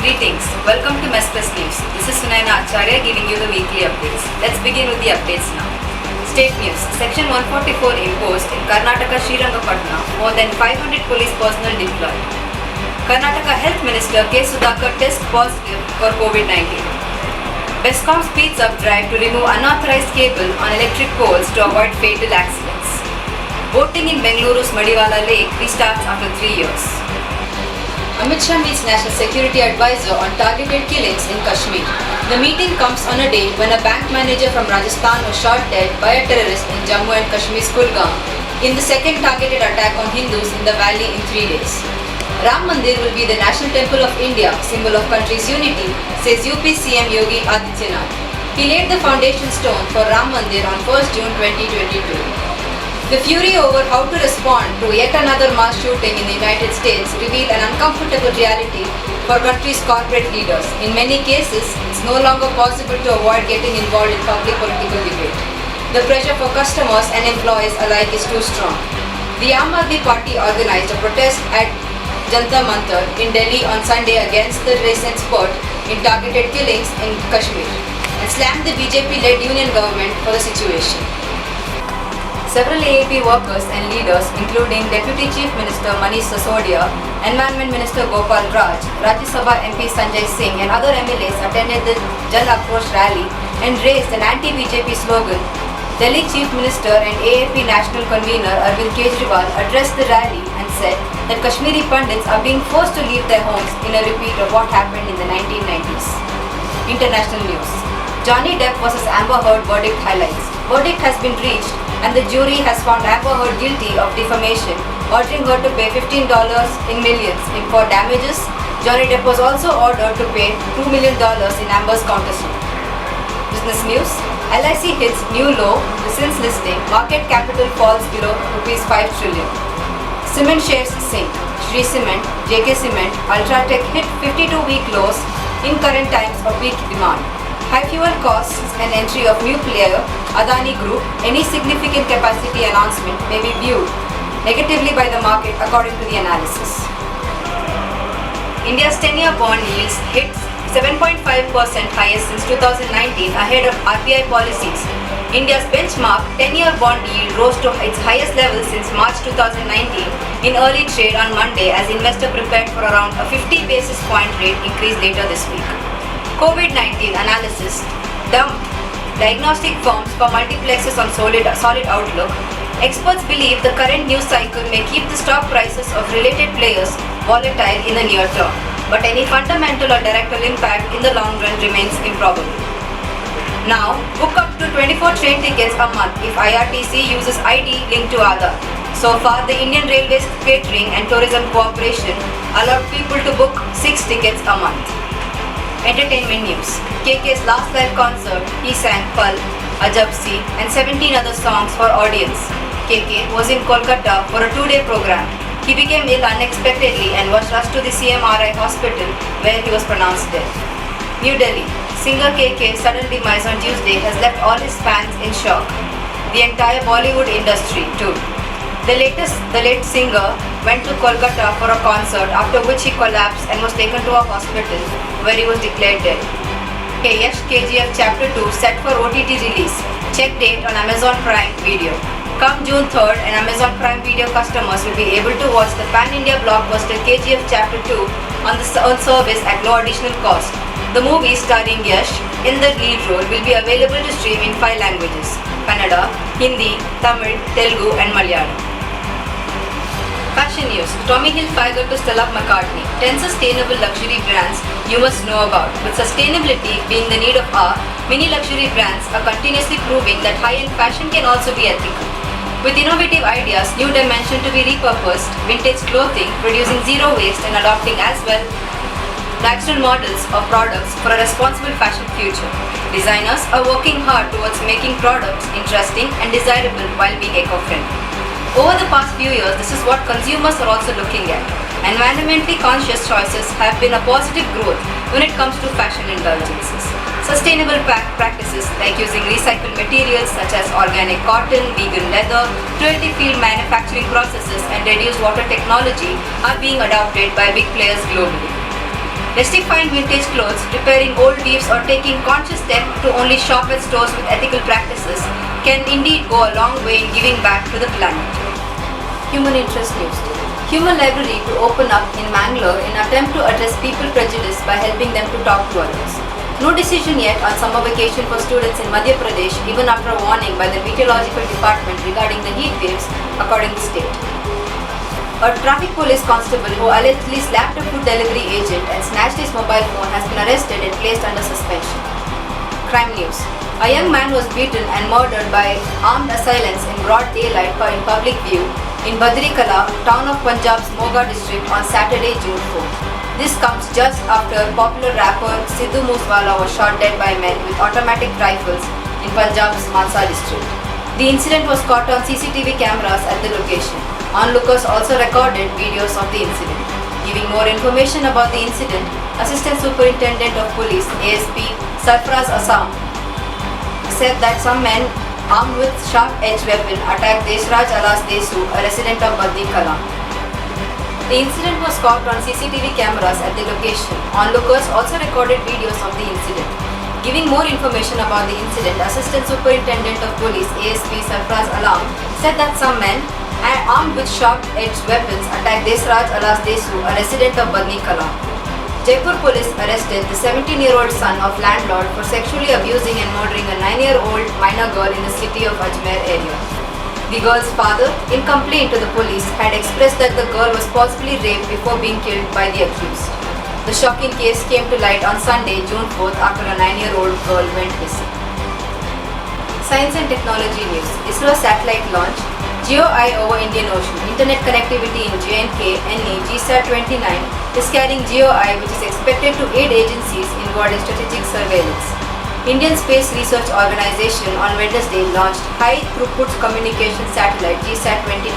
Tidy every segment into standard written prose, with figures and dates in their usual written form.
Greetings. Welcome to Mess Plus News. This is Sunayana Acharya giving you the weekly updates. Let's begin with the updates now. State news. Section 144 imposed in Karnataka Srirangapatna. More than 500 police personnel deployed. Karnataka Health Minister K. Sudhakar test positive for COVID-19. Bescom speeds up drive to remove unauthorized cable on electric poles to avoid fatal accidents. Boating in Bengaluru's Madiwala Lake restarts after 3 years. Amit Shah meets National Security Advisor on targeted killings in Kashmir. The meeting comes on a day when a bank manager from Rajasthan was shot dead by a terrorist in Jammu and Kashmir's Kulgam in the second targeted attack on Hindus in the valley in 3 days. Ram Mandir will be the national temple of India, symbol of country's unity, says UP CM Yogi Adityanath. He laid the foundation stone for Ram Mandir on 1st June 2022. The fury over how to respond to yet another mass shooting in the United States revealed an uncomfortable reality for country's corporate leaders. In many cases, it's no longer possible to avoid getting involved in public political debate. The pressure for customers and employees alike is too strong. The Aam Aadmi Party organized a protest at Jantar Mantar in Delhi on Sunday against the recent spurt in targeted killings in Kashmir and slammed the BJP-led union government for the situation. Several AAP workers and leaders, including Deputy Chief Minister Manish Sisodia, Environment Minister Gopal Raj, Rajya Sabha MP Sanjay Singh and other MLAs attended the Jan Akrosh rally and raised an anti-BJP slogan. Delhi Chief Minister and AAP National Convener Arvind Kejriwal addressed the rally and said that Kashmiri Pandits are being forced to leave their homes in a repeat of what happened in the 1990s. International news. Johnny Depp vs Amber Heard verdict highlights. Verdict has been reached and the jury has found Amber Heard guilty of defamation, ordering her to pay $15 in millions for damages. Johnny Depp was also ordered to pay $2 million in Amber's countersuit. Business news. LIC hits new low, since listing, market capital falls below Rs 5 trillion. Cement shares sink. Shree Cement, JK Cement, Ultratech hit 52-week lows in current times of weak demand. High fuel costs and entry of new player Adani Group, any significant capacity announcement may be viewed negatively by the market according to the analysis. India's 10-year bond yields hit 7.5% highest since 2019 ahead of RBI policies. India's benchmark 10-year bond yield rose to its highest level since March 2019 in early trade on Monday as investors prepared for around a 50 basis point rate increase later this week. COVID-19 analysis dumped diagnostic firms for multiplexes on solid outlook. Experts believe the current news cycle may keep the stock prices of related players volatile in the near term, but any fundamental or direct impact in the long run remains improbable. Now, book up to 24 train tickets a month if IRTC uses ID linked to Aadhaar. So far, the Indian Railways Catering and Tourism Corporation allowed people to book 6 tickets a month. Entertainment news. KK's last live concert, he sang Pal, Ajabsi and 17 other songs for audience. KK was in Kolkata for a 2-day program. He became ill unexpectedly and was rushed to the CMRI hospital where he was pronounced dead. New Delhi. Singer KK sudden demise on Tuesday has left all his fans in shock. The entire Bollywood industry too. The late singer went to Kolkata for a concert after which he collapsed and was taken to a hospital where he was declared dead. Hey Yash KGF Chapter 2 set for OTT release. Check date on Amazon Prime Video. Come June 3rd and Amazon Prime Video customers will be able to watch the pan-India blockbuster KGF Chapter 2 on the service at no additional cost. The movie starring Yash in the lead role will be available to stream in 5 languages: Kannada, Hindi, Tamil, Telugu and Malayalam. Fashion news. Tommy Hilfiger to Stella McCartney. 10 sustainable luxury brands you must know about. With sustainability being the need of hour, many luxury brands are continuously proving that high-end fashion can also be ethical. With innovative ideas, new dimension to be repurposed, vintage clothing, producing zero waste and adopting as well fractional models of products for a responsible fashion future. Designers are working hard towards making products interesting and desirable while being eco-friendly. Over the past few years, this is what consumers are also looking at. Environmentally conscious choices have been a positive growth when it comes to fashion indulgences. Sustainable practices like using recycled materials such as organic cotton, vegan leather, cruelty-free manufacturing processes and reduced water technology are being adopted by big players globally. Rectifying vintage clothes, repairing old weaves or taking conscious steps to only shop at stores with ethical practices can indeed go a long way in giving back to the planet. Human interest news. Human library to open up in Mangalore in attempt to address people prejudice by helping them to talk to others. No decision yet on summer vacation for students in Madhya Pradesh even after a warning by the meteorological department regarding the heat waves according to the state. A traffic police constable who allegedly slapped a food delivery agent and snatched his mobile phone has been arrested and placed under suspension. Crime news. A young man was beaten and murdered by armed assailants in broad daylight in public view in Badrikala, town of Punjab's Moga district on Saturday, June 4. This comes just after popular rapper Sidhu Moosewala was shot dead by men with automatic rifles in Punjab's Mansa district. The incident was caught on CCTV cameras at the location. Onlookers also recorded videos of the incident. Giving more information about the incident, Assistant Superintendent of Police ASP Sarfaraz Assam said that some men armed with sharp-edged weapon attacked Deshraj Alas Desu, a resident of Badrikala. The incident was caught on CCTV cameras at the location. Onlookers also recorded videos of the incident. Giving more information about the incident, Assistant Superintendent of Police ASP Sarfaraz Alam said that some men armed with sharp-edged weapons attacked Deshraj Alas Desu, a resident of Badrikala. Jaipur police arrested the 17-year-old son of landlord for sexually abusing and murdering a 9-year-old minor girl in the city of Ajmer area. The girl's father, in complaint to the police, had expressed that the girl was possibly raped before being killed by the accused. The shocking case came to light on Sunday, June 4th, after a 9-year-old girl went missing. Science and technology news. ISRO satellite launch. GeoEye over Indian Ocean. Internet connectivity in J&K NE GSAT-29 is carrying GeoEye, which is expected to aid agencies involved in strategic surveillance. Indian Space Research Organization on Wednesday launched high-throughput communication satellite GSAT-29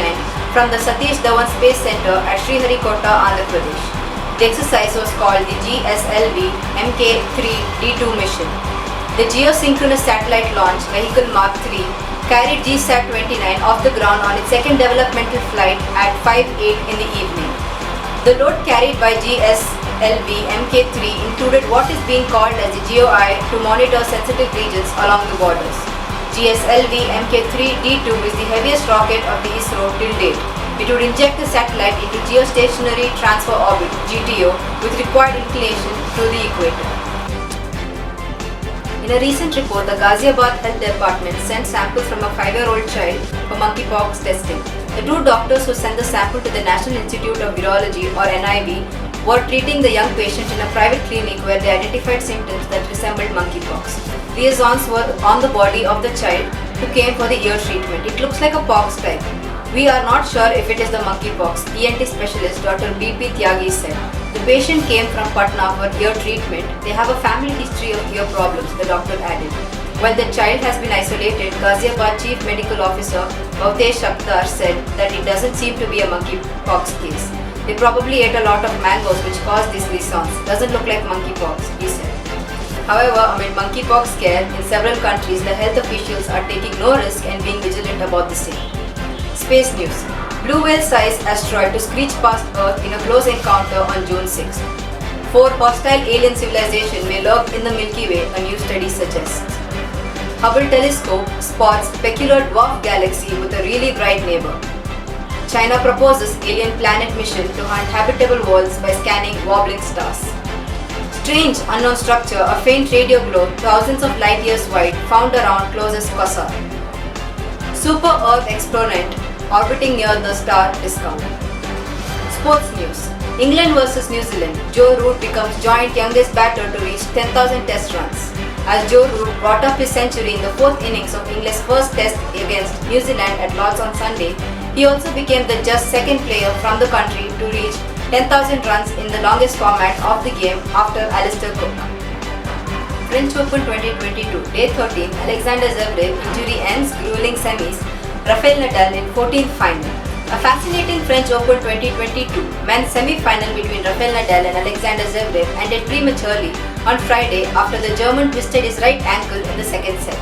from the Satish Dhawan Space Center at Sriharikota, Andhra Pradesh. The exercise was called the GSLV Mk3D2 mission. The geosynchronous satellite launch vehicle Mark III carried GSAT-29 off the ground on its second developmental flight at 5:08 in the evening. The load carried by GSLV Mk3 included what is being called as the GeoEye to monitor sensitive regions along the borders. GSLV Mk3D2 is the heaviest rocket of the ISRO till date. It would inject the satellite into geostationary transfer orbit (GTO) with required inclination to the equator. In a recent report, the Ghaziabad Health Department sent samples from a 5-year-old child for monkeypox testing. The two doctors who sent the sample to the National Institute of Virology or NIV were treating the young patient in a private clinic where they identified symptoms that resembled monkeypox. Liaisons were on the body of the child who came for the ear treatment. It looks like a pox type. We are not sure if it is the monkeypox, ENT specialist Dr. B.P. Tyagi said. The patient came from Patna for ear treatment. They have a family history of ear problems, the doctor added. While the child has been isolated, Ghaziabad Chief Medical Officer Bhavtesh Akhtar said that it doesn't seem to be a monkeypox case. They probably ate a lot of mangoes which caused this response. Doesn't look like monkeypox, he said. However, amid monkeypox scare in several countries, the health officials are taking no risk and being vigilant about the same. Space news. Blue whale-sized asteroid to screech past Earth in a close encounter on June 6. 4 hostile alien civilizations may lurk in the Milky Way, a new study suggests. Hubble telescope spots peculiar dwarf galaxy with a really bright neighbor. China proposes alien planet mission to hunt habitable worlds by scanning wobbling stars. Strange unknown structure, a faint radio glow thousands of light years wide, found around closest quasar. Super Earth exponent orbiting near the star discount. Sports news. England vs New Zealand. Joe Root becomes joint youngest batter to reach 10,000 test runs. As Joe Root brought up his century in the 4th innings of England's first test against New Zealand at Lord's on Sunday, he also became the just second player from the country to reach 10,000 runs in the longest format of the game after Alistair Cook. French Open 2022, Day 13, Alexander Zverev injury ends grueling semis, Rafael Nadal in 14th final. A fascinating French Open 2022 men's semi-final between Rafael Nadal and Alexander Zverev ended prematurely on Friday after the German twisted his right ankle in the second set.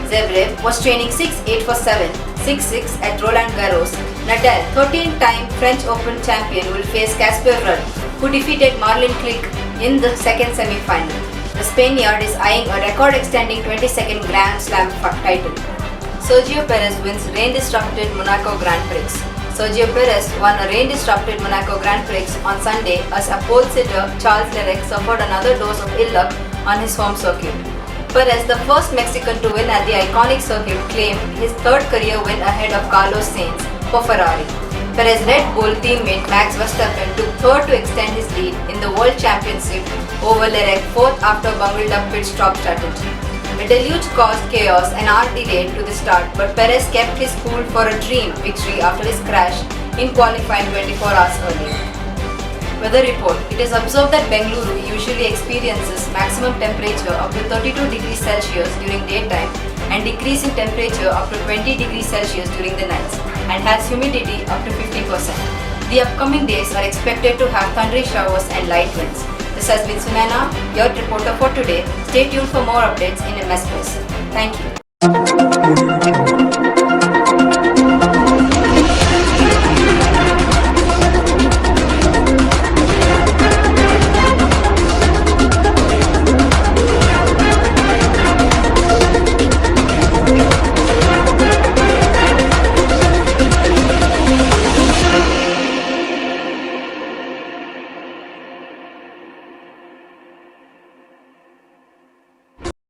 Zverev was training 6-8 for 7, 6-6 at Roland Garros. Nadal, 13-time French Open champion, will face Casper Ruud, who defeated Marlon Klick in the second semi-final. The Spaniard is eyeing a record-extending 22nd Grand Slam title. Sergio Perez wins rain-disrupted Monaco Grand Prix. Sergio Perez won a rain-disrupted Monaco Grand Prix on Sunday as a pole sitter Charles Leclerc suffered another dose of ill luck on his home circuit. Perez, the first Mexican to win at the iconic circuit, claimed his third career win ahead of Carlos Sainz for Ferrari. Perez's Red Bull teammate Max Verstappen took third to extend his lead in the World Championship over Leclerc, fourth after bungled-up pit stop strategy. The deluge caused chaos and hour delayed to the start, but Perez kept his cool for a dream victory after his crash in qualifying 24 hours earlier. Weather report. It is observed that Bengaluru usually experiences maximum temperature up to 32 degrees Celsius during daytime and decrease in temperature up to 20 degrees Celsius during the nights and has humidity up to 50%. The upcoming days are expected to have thundery showers and light winds. This has been Sunayana, your reporter for today. Stay tuned for more updates in MS Plus. Thank you.